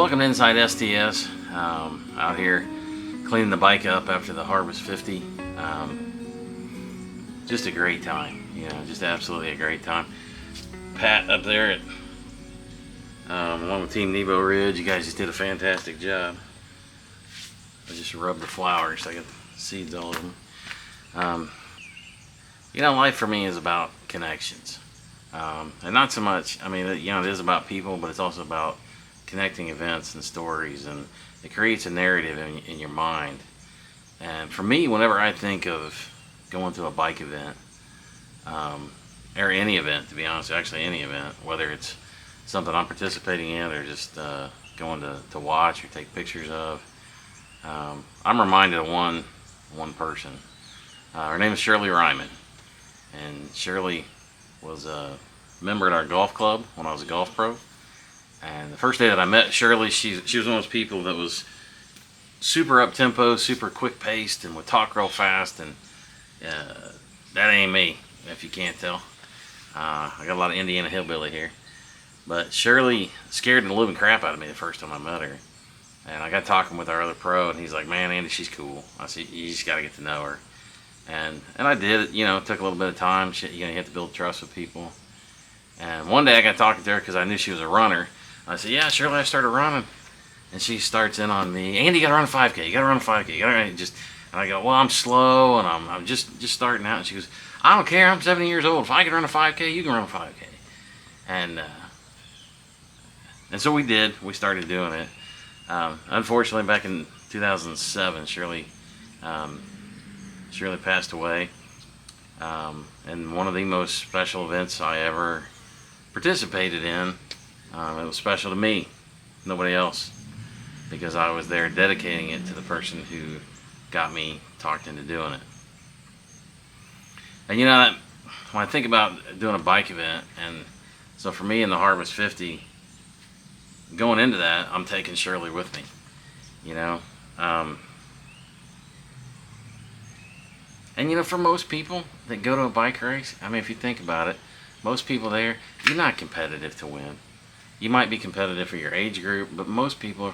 Welcome to Inside STS. Out here cleaning the bike up after the Harvest 50. Just a great time, just absolutely a great time. Pat up there at along with Team Nebo Ridge, you guys just did a fantastic job. I just rubbed the flowers, I got the seeds all over them. Life for me is about connections. And not so much, it is about people, but it's also about connecting events and stories, and it creates a narrative in your mind. And for me, whenever I think of going to a bike event, or any event, to be honest, actually any event, whether it's something I'm participating in or just going to watch or take pictures of, I'm reminded of one person. Her name is Shirley Ryman, and Shirley was a member at our golf club when I was a golf pro. And the first day that I met Shirley, she was one of those people that was super up tempo, super quick paced, and would talk real fast. And that ain't me, if you can't tell. I got a lot of Indiana hillbilly here. But Shirley scared the living crap out of me the first time I met her. And I got talking with our other pro, and he's like, "Man, Andy, she's cool." I said, "You just got to get to know her." And I did. It took a little bit of time. You have to build trust with people. And one day I got talking to her because I knew she was a runner. I said, "Yeah, Shirley, I started running." And she starts in on me, "Andy, you gotta run a 5K. You gotta run a 5K. You gotta run just." And I go, "Well, I'm slow, and I'm just starting out." And she goes, "I don't care. I'm 70 years old. If I can run a 5K, you can run a 5K." And so we did. We started doing it. Unfortunately, back in 2007, Shirley passed away. And one of the most special events I ever participated in. It was special to me, nobody else, because I was there dedicating it to the person who got me talked into doing it. And when I think about doing a bike event, and so for me in the Harvest 50, going into that, I'm taking Shirley with me, And for most people that go to a bike race, if you think about it, most people there, you're not competitive to win. You might be competitive for your age group, but most people,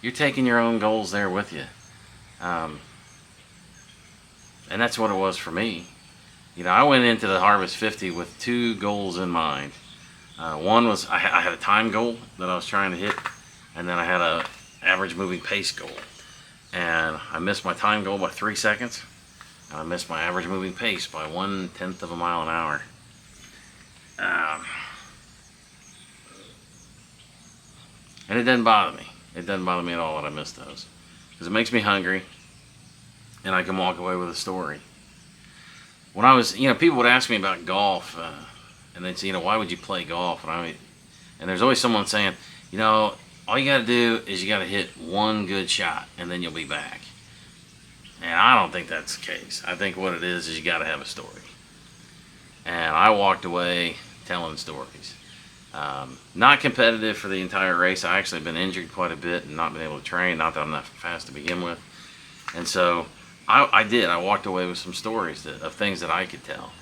you're taking your own goals there with you. And that's what it was for me. I went into the Harvest 50 with two goals in mind. One was I had a time goal that I was trying to hit, and then I had a average moving pace goal. And I missed my time goal by 3 seconds. And I missed my average moving pace by 1/10 of a mile an hour. And it doesn't bother me. It doesn't bother me at all that I missed those, because it makes me hungry, and I can walk away with a story. When I was, people would ask me about golf, and they'd say, "Why would you play golf?" And there's always someone saying, all you got to do is you got to hit one good shot, and then you'll be back. And I don't think that's the case. I think what it is you got to have a story. And I walked away telling stories. Not competitive for the entire race. I actually been injured quite a bit and not been able to train. Not that I'm that fast to begin with. And so I did. I walked away with some stories of things that I could tell.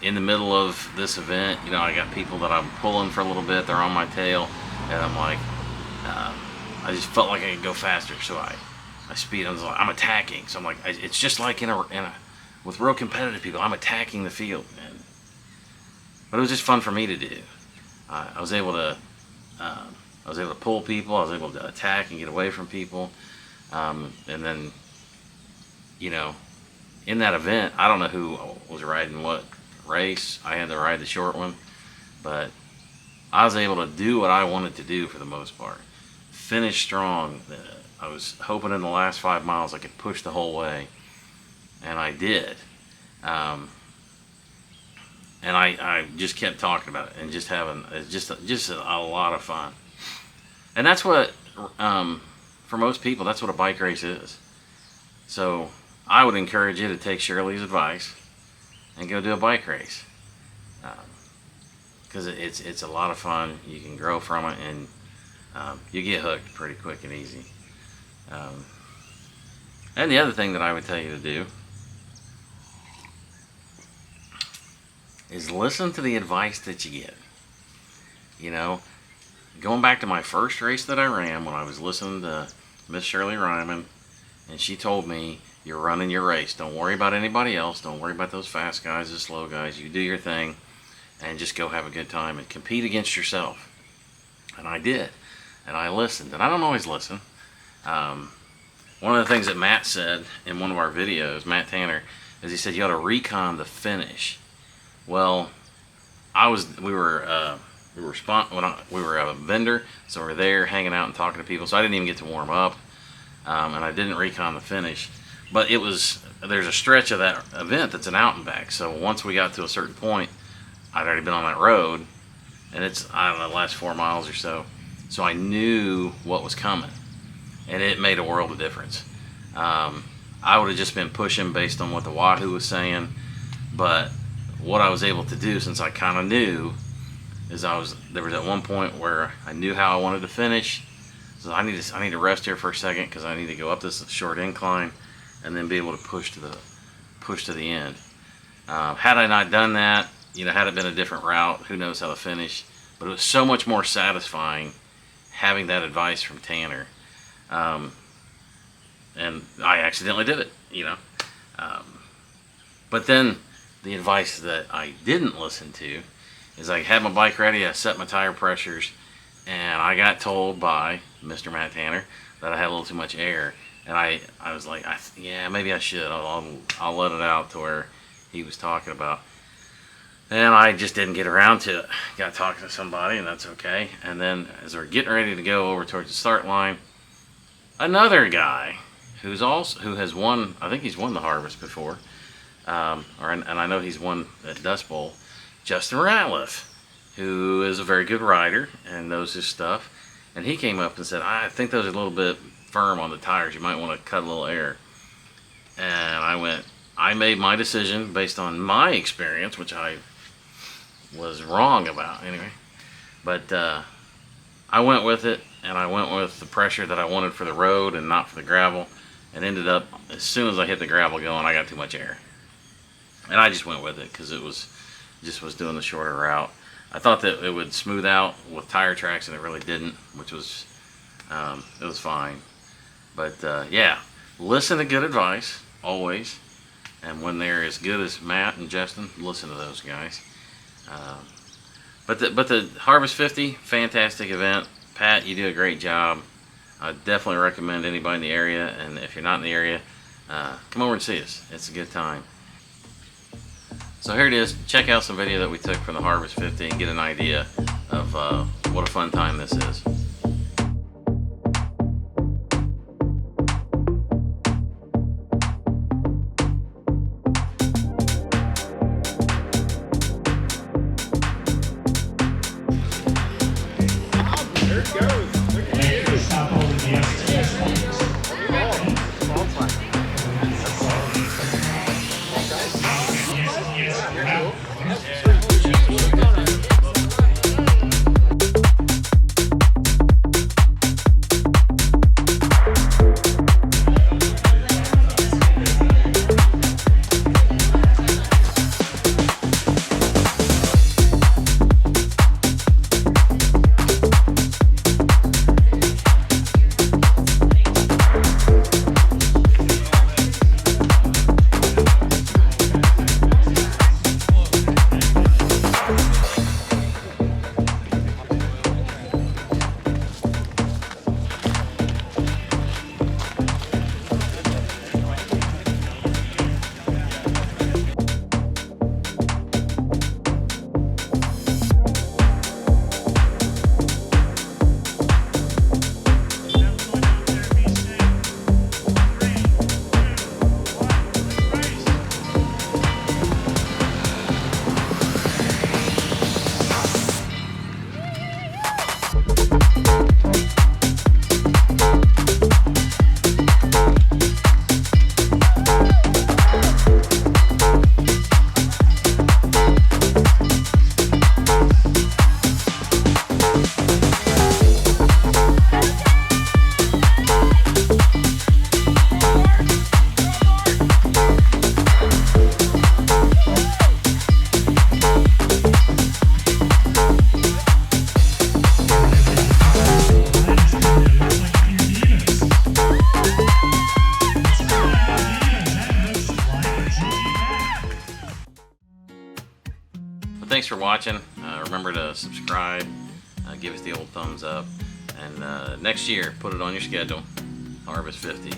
In the middle of this event, I got people that I'm pulling for a little bit. They're on my tail, and I'm like, I just felt like I could go faster, so I speed. I'm attacking. So I'm like, it's just like with real competitive people, I'm attacking the field, but it was just fun for me to do. I was able to pull people. I was able to attack and get away from people, and then, in that event, I don't know who was riding what race. I had to ride the short one, but I was able to do what I wanted to do for the most part. Finish strong. I was hoping in the last 5 miles I could push the whole way, and I did. And I just kept talking about it and just having just a lot of fun. And that's what, for most people, that's what a bike race is. So I would encourage you to take Shirley's advice and go do a bike race, because it's a lot of fun. You can grow from it, and you get hooked pretty quick and easy. And the other thing that I would tell you to do is listen to the advice that you get. going back to my first race that I ran when I was listening to Miss Shirley Ryman, and she told me, you're running your race. Don't worry about anybody else. Don't worry about those fast guys, the slow guys. You do your thing and just go have a good time and compete against yourself. And I did. And I listened. And I don't always listen. One of the things that Matt said in one of our videos, Matt Tanner, is he said you ought to recon the finish. Well, we were a vendor, so we were there hanging out and talking to people, so I didn't even get to warm up, and I didn't recon the finish. But there's a stretch of that event that's an out and back, so once we got to a certain point, I'd already been on that road, and it's, I don't know, the last 4 miles or so, so I knew what was coming, and it made a world of difference. I would have just been pushing based on what the Wahoo was saying, but what I was able to do, since I kind of knew, is there was at one point where I knew how I wanted to finish, so I need to rest here for a second because I need to go up this short incline and then be able to push to the end. Had I not done that, had it been a different route, who knows how to finish. But it was so much more satisfying having that advice from Tanner, and I accidentally did it, but then the advice that I didn't listen to is I had my bike ready, I set my tire pressures, and I got told by Mr. Matt Tanner that I had a little too much air. And I was like, yeah, maybe I should. I'll let it out to where he was talking about. And I just didn't get around to it. Got talking to somebody, and that's okay. And then as we're getting ready to go over towards the start line, another guy who has won, I think he's won the Harvest before, and I know he's won at Dust Bowl, Justin Ratliff, who is a very good rider and knows his stuff. And he came up and said, I think those are a little bit firm on the tires. You might want to cut a little air. And I made my decision based on my experience, which I was wrong about anyway. But I went with it, and I went with the pressure that I wanted for the road and not for the gravel. And ended up, as soon as I hit the gravel going, I got too much air. And I just went with it because it was doing the shorter route. I thought that it would smooth out with tire tracks, and it really didn't, which was, it was fine. But yeah, listen to good advice, always. And when they're as good as Matt and Justin, listen to those guys. But the Harvest 50, fantastic event. Pat, you do a great job. I definitely recommend anybody in the area, and if you're not in the area, come over and see us. It's a good time. So here it is. Check out some video that we took from the Harvest 50 and get an idea of what a fun time this is. There it goes. Look at you. Stop holding the STS points. thanks for watching. Remember to subscribe, give us the old thumbs up, and next year, put it on your schedule. Harvest 50,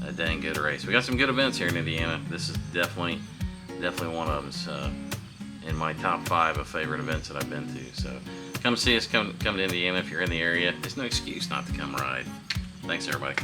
a dang good race. We got some good events here in Indiana. This is definitely one of them. So, in my top 5 of favorite events that I've been to. So come see us, come to Indiana if you're in the area. There's no excuse not to come ride. Thanks everybody.